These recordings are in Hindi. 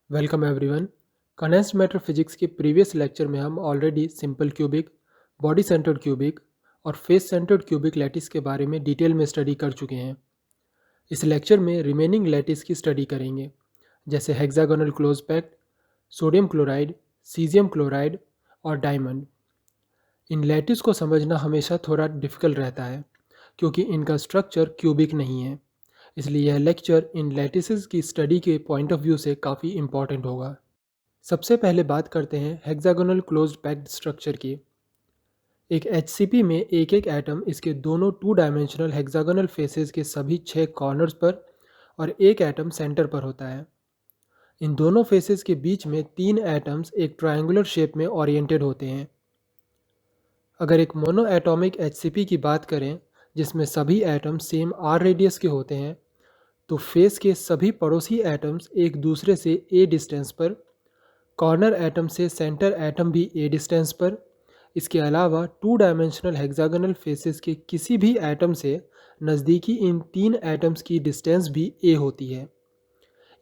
Welcome everyone. Condensed matter physics के प्रीवियस लेक्चर में हम already simple cubic, body centred cubic और फेस सेंटर्ड क्यूबिक लैटिस के बारे में डिटेल में स्टडी कर चुके हैं। इस लेक्चर में रिमेनिंग लैटिस की स्टडी करेंगे, जैसे hexagonal close packed, sodium chloride, caesium chloride और डायमंड। इन लैटिस को समझना हमेशा थोड़ा डिफिकल्ट रहता है क्योंकि इनका स्ट्रक्चर क्यूबिक नहीं है, इसलिए यह लेक्चर इन लैटिसेस की स्टडी के पॉइंट ऑफ व्यू से काफ़ी इंपॉर्टेंट होगा। सबसे पहले बात करते हैं हेक्सागोनल क्लोज्ड पैक्ड स्ट्रक्चर की। एक HCP में एक एक एटम इसके दोनों टू डायमेंशनल हेक्सागोनल फेसेस के सभी 6 कॉर्नर्स पर और एक एटम सेंटर पर होता है। इन दोनों फेसेस के बीच में 3 एटम्स एक ट्रायंगुलर शेप में ओरिएंटेड होते हैं। अगर एक मोनो एटॉमिक HCP की बात करें जिसमें सभी एटम सेम r रेडियस के होते हैं, तो फेस के सभी पड़ोसी एटम्स एक दूसरे से a डिस्टेंस पर, कॉर्नर एटम से सेंटर एटम भी a डिस्टेंस पर, इसके अलावा टू डायमेंशनल हेक्सागोनल फेसेस के किसी भी एटम से नज़दीकी इन 3 एटम्स की डिस्टेंस भी a होती है।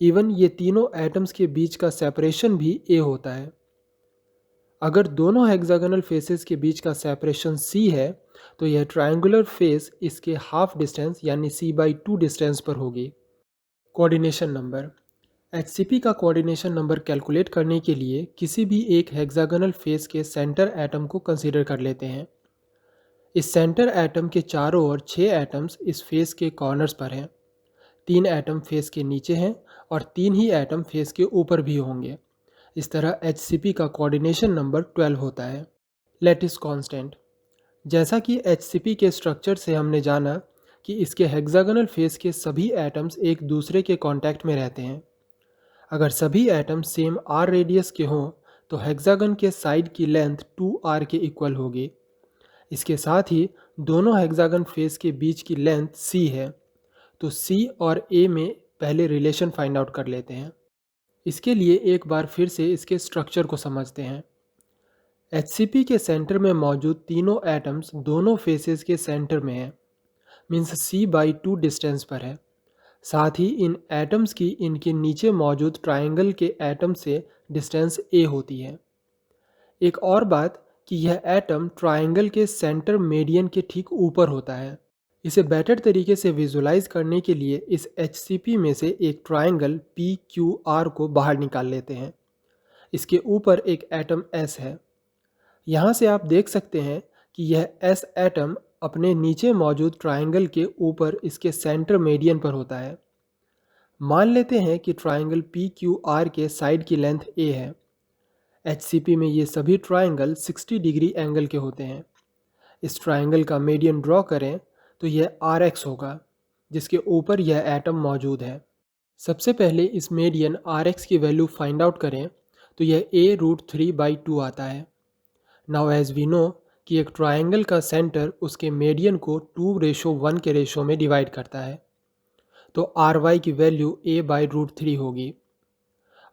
इवन ये तीनों एटम्स के बीच का सेपरेशन भी a होता है। अगर दोनों हेक्सागोनल फेसेस के बीच का सेपरेशन c है, तो यह ट्रायंगुलर फेस इसके हाफ डिस्टेंस यानी c/2 डिस्टेंस पर होगी। Coordination number. HCP का कोऑर्डिनेशन नंबर कैलकुलेट करने के लिए किसी भी एक हेक्सागोनल फेस के सेंटर एटम को कंसीडर कर लेते हैं। इस सेंटर एटम के चारों ओर 6 एटम्स इस फेस के कॉर्नर्स पर हैं। 3 एटम फेस के नीचे हैं और 3 ही एटम फेस के ऊपर भी होंगे। इस तरह HCP का कोऑर्डिनेशन नंबर 12 होता है। Lattice constant. जैसा कि HCP के स्ट्रक्चर से हमने जाना कि इसके हेक्सागोनल फेस के सभी एटम्स एक दूसरे के कांटेक्ट में रहते हैं। अगर सभी एटम सेम r रेडियस के हों तो हेक्सागन के साइड की लेंथ 2r के इक्वल होगी। इसके साथ ही दोनों हेक्सागन फेस के बीच की लेंथ c है, तो c और a में पहले रिलेशन फाइंड आउट कर लेते हैं। इसके लिए एक बार फिर से इसके स्ट्रक्चर को समझते हैं। HCP के सेंटर में मौजूद तीनों एटम्स दोनों फेसेस के सेंटर में हैं, मीन्स c/2 डिस्टेंस पर है। साथ ही इन एटम्स की इनके नीचे मौजूद ट्रायंगल के एटम से डिस्टेंस a होती है। एक और बात कि यह एटम ट्रायंगल के सेंटर मेडियन के ठीक ऊपर होता है। इसे बेटर तरीके से विजुलाइज करने के लिए इस HCP में से एक ट्रायंगल PQR को बाहर निकाल लेते हैं। इसके ऊपर एक एटम S है। यहाँ से आप देख सकते हैं कि यह S एटम अपने नीचे मौजूद ट्रायंगल के ऊपर इसके सेंटर मेडियन पर होता है। मान लेते हैं कि ट्रायंगल PQR के साइड की लेंथ a है। HCP में ये सभी ट्रायंगल 60 डिग्री एंगल के होते हैं। इस ट्रायंगल का मीडियन ड्रॉ करें तो यह RX होगा, जिसके ऊपर यह एटम मौजूद है। सबसे पहले इस मीडियन RX की वैल्यू फाइंड आउट करें तो यह a√3/2 आता है। नाउ एज वी नो कि एक ट्रायंगल का सेंटर उसके मीडियन को 2:1 के रेशो में डिवाइड करता है, तो RY की वैल्यू a/√3 होगी।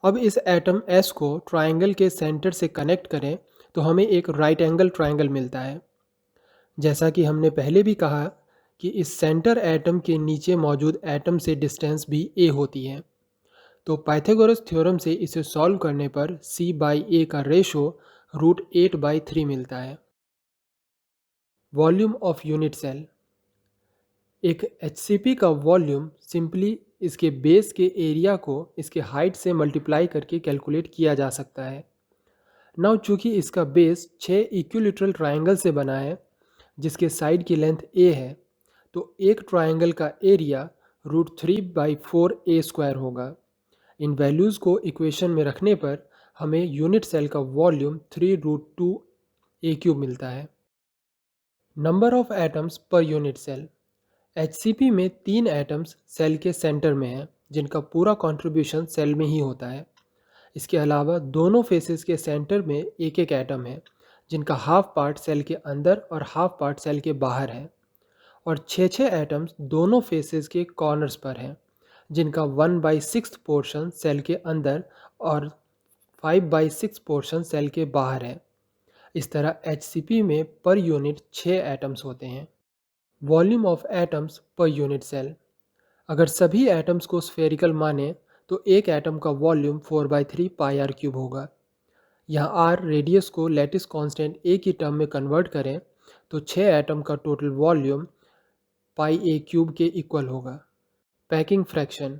अब इस एटम S को ट्रायंगल के सेंटर से कनेक्ट करें तो हमें एक राइट एंगल ट्रायंगल मिलता है। जैसा कि हमने पहले भी कहा कि इस सेंटर एटम के नीचे मौजूद एटम से डिस्टेंस भी a होती है, तो पाइथागोरस थ्योरम से इसे सॉल्व करने पर c/a का रेशो √8/3 मिलता है। Volume of unit cell. एक HCP का वॉल्यूम सिंपली इसके बेस के एरिया को इसके हाइट से मल्टीप्लाई करके कैलकुलेट किया जा सकता है। नाउ चूँकि इसका बेस 6 इक्विलेटरल ट्रायंगल से बना है जिसके साइड की लेंथ a है, तो एक ट्रायंगल का एरिया √3/4a² होगा। इन वैल्यूज़ को इक्वेशन में रखने पर हमें यूनिट सेल का वॉल्यूम 3√2a³ मिलता है। Number of atoms per unit cell. HCP में 3 एटम्स सेल के सेंटर में हैं, जिनका पूरा कंट्रीब्यूशन सेल में ही होता है। इसके अलावा दोनों फेसेस के सेंटर में एक एक एटम है, जिनका हाफ पार्ट सेल के अंदर और हाफ पार्ट सेल के बाहर है, और 6 एटम्स दोनों फेसेस के कॉर्नर्स पर हैं, जिनका 1/6 पोर्शन सेल के अंदर और 5/6 पोर्शन सेल के बाहर है। इस तरह HCP में पर यूनिट 6 एटम्स होते हैं। Volume of atoms per unit cell. अगर सभी एटम्स को स्फेरिकल माने तो एक एटम का वॉल्यूम 4/3 पाई आर क्यूब होगा। यहाँ आर रेडियस को लैटिस कांस्टेंट ए की टर्म में कन्वर्ट करें तो 6 एटम का टोटल वॉल्यूम पाई ए क्यूब के इक्वल होगा। पैकिंग फ्रैक्शन,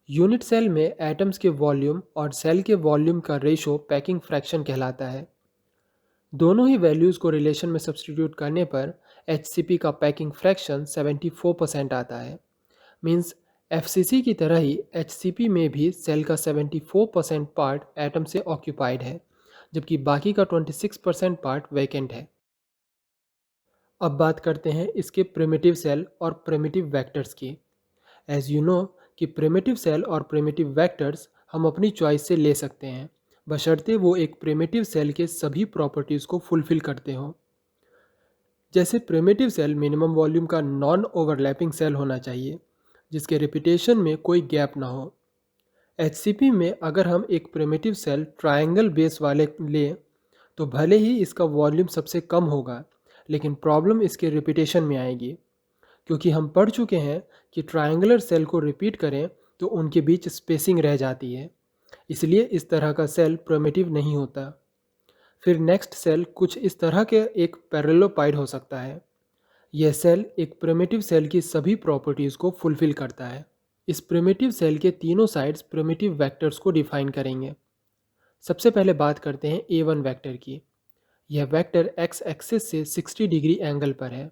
यूनिट सेल में एटम्स के वॉल्यूम और सेल के वॉल्यूम का रेशो पैकिंग फ्रैक्शन कहलाता है। दोनों ही वैल्यूज़ को रिलेशन में सब्सटीट्यूट करने पर HCP का पैकिंग फ्रैक्शन 74% आता है। मीन्स FCC की तरह ही HCP में भी सेल का 74% पार्ट एटम से ऑक्यूपाइड है, जबकि बाकी का 26% पार्ट वैकेंट है। अब बात करते हैं इसके प्रिमिटिव सेल और प्रिमिटिव वेक्टर्स की। एज यू नो कि प्रिमिटिव सेल और प्रिमिटिव वेक्टर्स हम अपनी चॉइस से ले सकते हैं, बशर्ते वो एक प्रिमिटिव सेल के सभी प्रॉपर्टीज़ को फुलफिल करते हों। जैसे प्रिमिटिव सेल मिनिमम वॉल्यूम का नॉन ओवरलैपिंग सेल होना चाहिए, जिसके रिपीटेशन में कोई गैप ना हो। HCP में अगर हम एक प्रिमिटिव सेल ट्रायंगल बेस वाले लें तो भले ही इसका वॉल्यूम सबसे कम होगा, लेकिन प्रॉब्लम इसके रिपीटेशन में आएगी, क्योंकि हम पढ़ चुके हैं कि ट्रायंगुलर सेल को रिपीट करें तो उनके बीच स्पेसिंग रह जाती है, इसलिए इस तरह का सेल प्रिमिटिव नहीं होता। फिर नेक्स्ट सेल कुछ इस तरह के एक पैरेललोपाइड हो सकता है। यह सेल एक प्रिमिटिव सेल की सभी प्रॉपर्टीज़ को फुलफिल करता है। इस प्रिमिटिव सेल के तीनों साइड्स प्रिमिटिव वेक्टर्स को डिफाइन करेंगे। सबसे पहले बात करते हैं A1 वेक्टर की। यह वेक्टर x एक्सिस से 60 डिग्री एंगल पर है।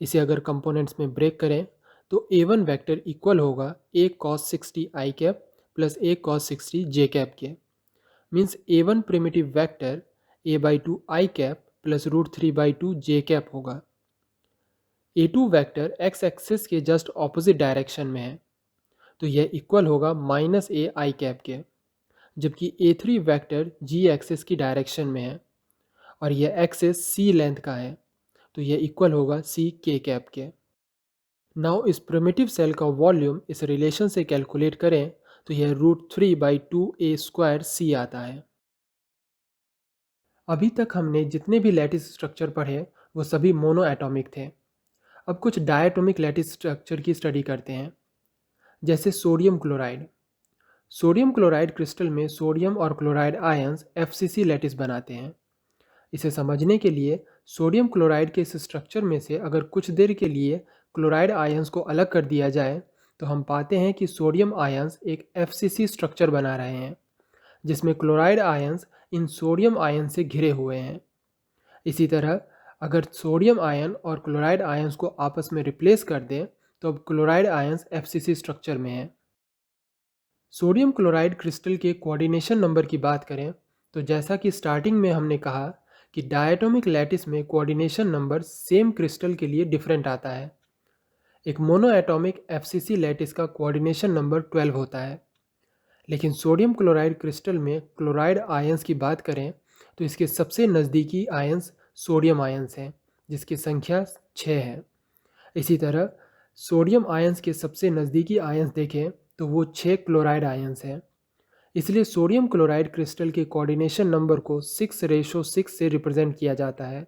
इसे अगर कंपोनेंट्स में ब्रेक करें तो A1 वेक्टर इक्वल होगा a cos 60 i cap plus a cos 60 j cap के। Means A1 primitive vector a/2 i cap plus √3/2 j cap होगा। A2 वेक्टर x एक्सिस के जस्ट ऑपोजिट डायरेक्शन में है, तो यह इक्वल होगा -a i कैप के, जबकि A3 वेक्टर g एक्सिस की डायरेक्शन में है और यह एक्सिस c लेंथ का है, तो यह इक्वल होगा c k कैप के। नाउ इस प्रिमिटिव सेल का वॉल्यूम इस रिलेशन से कैलकुलेट करें तो यह √3/2a² c आता है। अभी तक हमने जितने भी लैटिस स्ट्रक्चर पढ़े वो सभी मोनो एटॉमिक थे। अब कुछ डायटोमिक लैटिस स्ट्रक्चर की स्टडी करते हैं, जैसे sodium chloride. Sodium chloride crystal में सोडियम और क्लोराइड आयंस FCC लैटिस बनाते हैं। इसे समझने के लिए सोडियम क्लोराइड के इस स्ट्रक्चर में से अगर कुछ देर के लिए क्लोराइड आयंस को अलग कर दिया जाए तो हम पाते हैं कि सोडियम आयंस एक FCC स्ट्रक्चर बना रहे हैं, जिसमें chloride ions in sodium ion से घिरे हुए हैं। इसी तरह अगर सोडियम आयन और क्लोराइड आयंस को आपस में रिप्लेस कर दें तो अब क्लोराइड आयंस FCC स्ट्रक्चर में है। सोडियम क्लोराइड क्रिस्टल के कोऑर्डिनेशन नंबर की बात करें तो जैसा कि स्टार्टिंग में हमने कहा कि डायटोमिक लैटिस में कोऑर्डिनेशन नंबर सेम क्रिस्टल के लिए डिफरेंट आता है। एक मोनोएटॉमिक FCC लैटिस का कोऑर्डिनेशन नंबर 12 होता है, लेकिन सोडियम क्लोराइड क्रिस्टल में क्लोराइड आयंस की बात करें तो इसके सबसे नज़दीकी आयंस सोडियम आयंस हैं, जिसकी संख्या 6 है। इसी तरह सोडियम आयंस के सबसे नज़दीकी आयंस देखें तो वो 6 क्लोराइड आयंस हैं। इसलिए सोडियम क्लोराइड क्रिस्टल के कोऑर्डिनेशन नंबर को 6:6 से रिप्रेजेंट किया जाता है,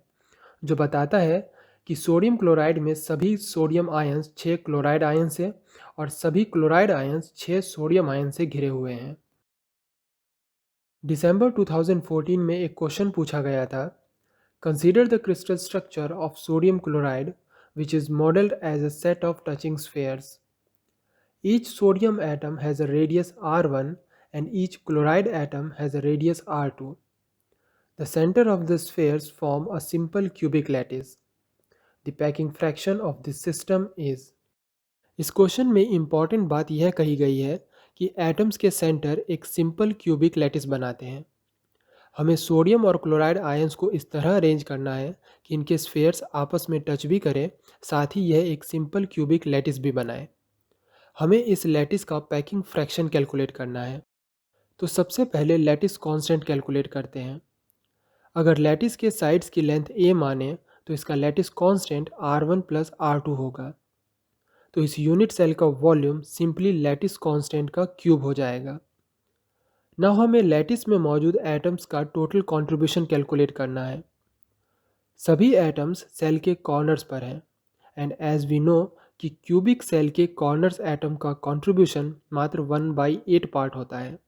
जो बताता है कि सोडियम क्लोराइड में सभी सोडियम आयंस 6 क्लोराइड आयंस हैं और सभी क्लोराइड आयंस 6 सोडियम आयन से घिरे हुए हैं। दिसंबर 2014 में एक क्वेश्चन पूछा गया था, consider the crystal structure of sodium chloride which is modeled as a set of touching spheres. Each sodium atom has a radius r1 and each chloride atom has a radius r2. The center of the spheres form a simple cubic lattice. The packing fraction of this system is. इस क्वेश्चन में इम्पॉर्टेंट बात यह कही गई है कि एटम्स के सेंटर एक सिंपल क्यूबिक लैटिस बनाते हैं। हमें सोडियम और क्लोराइड आयंस को इस तरह अरेंज करना है कि इनके स्फेयर्स आपस में टच भी करें, साथ ही यह एक सिंपल क्यूबिक लैटिस भी बनाए। हमें इस लैटिस का पैकिंग फ्रैक्शन कैलकुलेट करना है, तो सबसे पहले लैटिस कांस्टेंट कैलकुलेट करते हैं। अगर लैटिस के साइड्स की लेंथ a माने तो इसका लैटिस कांस्टेंट r1 + r2 होगा, तो इस यूनिट सेल का वॉल्यूम सिंपली लैटिस कांस्टेंट का क्यूब हो जाएगा। नाउ हमें लैटिस में मौजूद एटम्स का टोटल कंट्रीब्यूशन कैलकुलेट करना है। सभी एटम्स सेल के कॉर्नर्स पर हैं एंड एज वी नो कि क्यूबिक सेल के कॉर्नर्स एटम का कंट्रीब्यूशन मात्र 1/8 पार्ट होता है।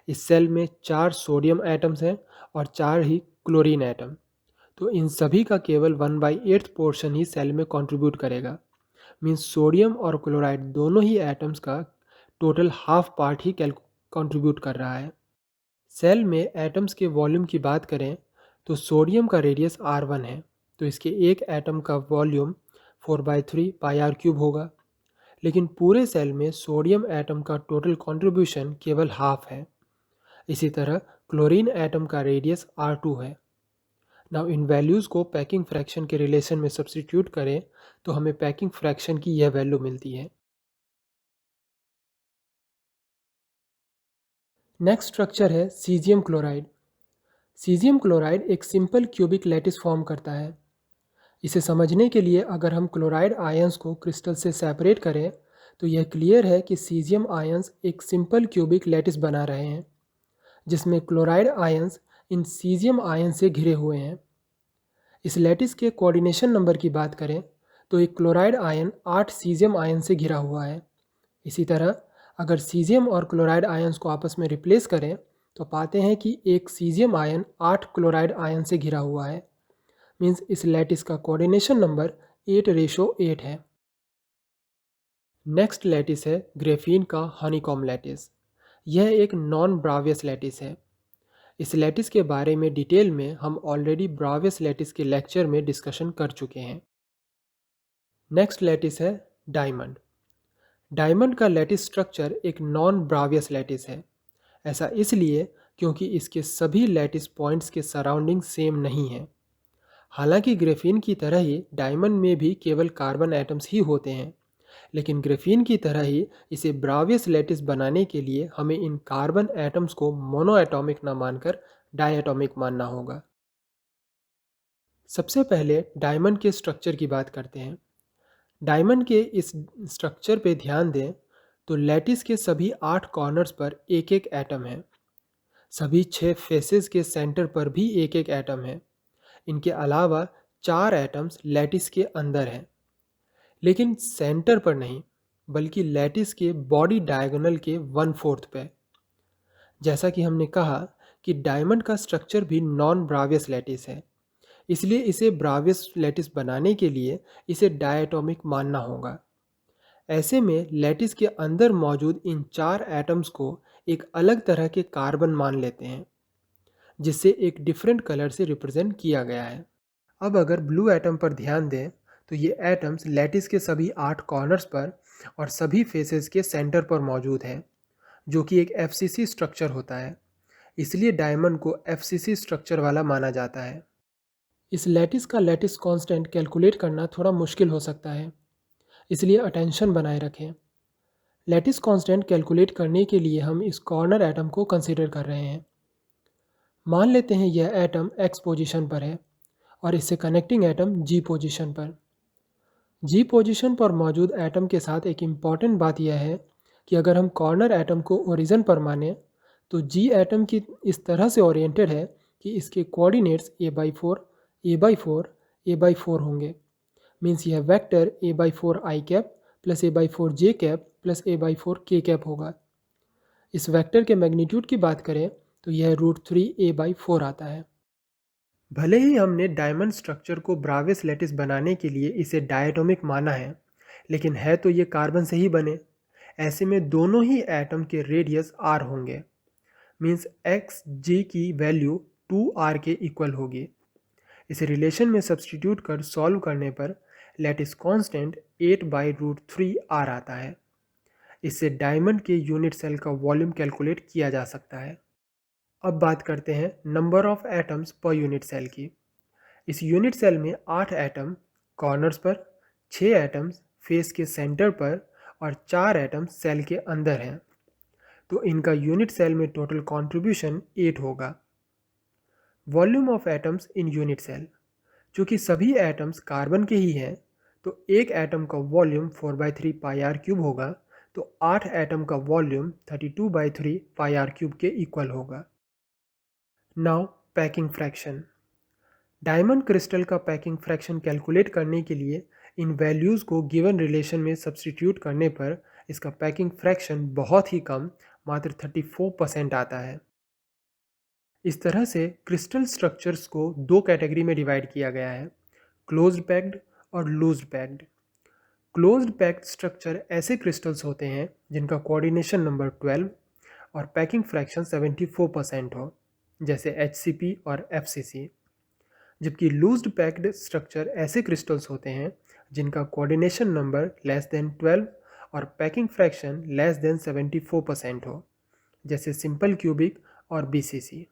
इस सेल में 4 सोडियम एटम्स हैं और 4 ही क्लोरीन एटम। तो इन सभी का केवल 1/8 पोर्शन ही सेल में कंट्रीब्यूट करेगा। मीन्स सोडियम और क्लोराइड दोनों ही एटम्स का टोटल हाफ पार्ट ही कंट्रीब्यूट कर रहा है। सेल में एटम्स के वॉल्यूम की बात करें तो सोडियम का रेडियस R1 है, तो इसके एक एटम का वॉल्यूम 4/3 पाई आर क्यूब होगा। लेकिन पूरे सेल में सोडियम एटम का टोटल कंट्रीब्यूशन केवल हाफ है। इसी तरह क्लोरीन एटम का रेडियस R2 है। नाउ इन वैल्यूज़ को पैकिंग फ्रैक्शन के रिलेशन में सब्स्टिट्यूट करें तो हमें पैकिंग फ्रैक्शन की यह वैल्यू मिलती है। नेक्स्ट स्ट्रक्चर है सीजियम क्लोराइड। सीजियम क्लोराइड एक सिंपल क्यूबिक लैटिस फॉर्म करता है। इसे समझने के लिए अगर हम क्लोराइड आयंस को क्रिस्टल से सेपरेट करें तो यह क्लियर है कि सीजियम आयंस एक सिंपल क्यूबिक लैटिस बना रहे हैं, जिसमें chloride ions in caesium ion से घिरे हुए हैं। इस लैटिस के कोऑर्डिनेशन नंबर की बात करें तो एक क्लोराइड आयन 8 सीजियम आयन से घिरा हुआ है। इसी तरह अगर सीजियम और क्लोराइड आयंस को आपस में रिप्लेस करें तो पाते हैं कि एक सीजियम आयन 8 क्लोराइड आयन से घिरा हुआ है। मीन्स इस लैटिस का कोऑर्डिनेशन नंबर 8:8 है। नेक्स्ट लैटिस है ग्रेफीन का हनीकॉम्ब लैटिस। यह एक नॉन ब्रावियस लैटिस है। इस लैटिस के बारे में डिटेल में हम ऑलरेडी ब्रावियस लैटिस के लेक्चर में डिस्कशन कर चुके हैं। नेक्स्ट लैटिस है डायमंड। डायमंड का लैटिस स्ट्रक्चर एक नॉन ब्रावियस लैटिस है। ऐसा इसलिए क्योंकि इसके सभी लैटिस पॉइंट्स के सराउंडिंग सेम नहीं है। हालांकि ग्रेफीन की तरह ही डायमंड में भी केवल कार्बन एटम्स ही होते हैं, लेकिन ग्रेफीन की तरह ही इसे ब्रावियस लैटिस बनाने के लिए हमें इन कार्बन एटम्स को मोनोएटॉमिक न मानकर डायएटॉमिक मानना होगा। सबसे पहले डायमंड के स्ट्रक्चर की बात करते हैं। डायमंड के इस स्ट्रक्चर पे ध्यान दें तो लैटिस के सभी 8 कॉर्नर्स पर एक एक एटम है। सभी 6 फेसेस के सेंटर पर भी एक एक एटम है। इनके अलावा 4 एटम्स लैटिस के अंदर हैं, लेकिन सेंटर पर नहीं, बल्कि लैटिस के बॉडी डायगोनल के 1/4 पे। जैसा कि हमने कहा कि डायमंड का स्ट्रक्चर भी नॉन ब्रावियस लैटिस है, इसलिए इसे ब्रावियस लैटिस बनाने के लिए इसे डायटोमिक मानना होगा। ऐसे में लैटिस के अंदर मौजूद इन 4 एटम्स को एक अलग तरह के कार्बन मान लेते हैं, जिससे एक डिफरेंट कलर से रिप्रेजेंट किया गया है। अब अगर ब्लू एटम पर ध्यान दें तो ये एटम्स लैटिस के सभी 8 कॉर्नर्स पर और सभी फेसेस के सेंटर पर मौजूद हैं, जो कि एक एफसीसी स्ट्रक्चर होता है। इसलिए डायमंड को एफसीसी स्ट्रक्चर वाला माना जाता है। इस लैटिस का लैटिस कांस्टेंट कैलकुलेट करना थोड़ा मुश्किल हो सकता है, इसलिए अटेंशन बनाए रखें। लैटिस कांस्टेंट कैलकुलेट करने के लिए हम इस कॉर्नर एटम को कंसीडर कर रहे हैं। मान लेते हैं यह एटम एक्स पोजीशन पर है और इससे कनेक्टिंग एटम जी पोजीशन पर। जी पोजीशन पर मौजूद एटम के साथ एक इम्पॉर्टेंट बात यह है कि अगर हम कॉर्नर एटम को ओरिजिन पर माने तो जी एटम की इस तरह से ओरिएंटेड है कि इसके कोऑर्डिनेट्स a/4, a/4, a/4 होंगे। मीन्स यह vector a/4 i cap plus a/4 j cap plus a/4 k cap होगा। इस वेक्टर के मैग्नीट्यूड की बात करें तो यह √3 a/4 आता है। भले ही हमने डायमंड स्ट्रक्चर को ब्रावियस लैटिस बनाने के लिए इसे डायटोमिक माना है, लेकिन है तो ये कार्बन से ही बने। ऐसे में दोनों ही एटम के रेडियस r होंगे। मीन्स एक्स जी की वैल्यू 2r के इक्वल होगी। इसे रिलेशन में सब्सटीट्यूट कर सॉल्व करने पर लैटिस कांस्टेंट 8/√3r आता है। इससे डायमंड के यूनिट सेल का वॉल्यूम कैलकुलेट किया जा सकता है। अब बात करते हैं number of atoms per unit cell की। इस यूनिट सेल में 8 एटम कॉर्नर्स पर, 6 एटम्स फेस के सेंटर पर और 4 एटम्स सेल के अंदर हैं। तो इनका यूनिट सेल में टोटल कंट्रीब्यूशन 8 होगा। Volume of atoms in unit cell, चूँकि सभी एटम्स कार्बन के ही हैं तो एक एटम का वॉल्यूम 4/3 पाई आर क्यूब होगा, तो 8 एटम का वॉल्यूम 32/3 पाई आर क्यूब के इक्वल होगा। Now packing fraction. Diamond crystal का पैकिंग फ्रैक्शन कैलकुलेट करने के लिए इन वैल्यूज़ को गिवन रिलेशन में सब्स्टिट्यूट करने पर इसका पैकिंग फ्रैक्शन बहुत ही कम, मात्र 34% आता है। इस तरह से क्रिस्टल स्ट्रक्चर्स को दो कैटेगरी में डिवाइड किया गया है, क्लोज्ड पैक्ड और लूज्ड पैक्ड। क्लोज्ड पैक्ड स्ट्रक्चर ऐसे क्रिस्टल्स होते हैं जिनका कोऑर्डिनेशन नंबर 12 और पैकिंग फ्रैक्शन 74% हो, जैसे HCP और FCC। जबकि लूज्ड पैक्ड स्ट्रक्चर ऐसे क्रिस्टल्स होते हैं जिनका कोऑर्डिनेशन नंबर लेस देन 12 और पैकिंग फ्रैक्शन लेस देन 74% हो, जैसे सिंपल क्यूबिक और BCC।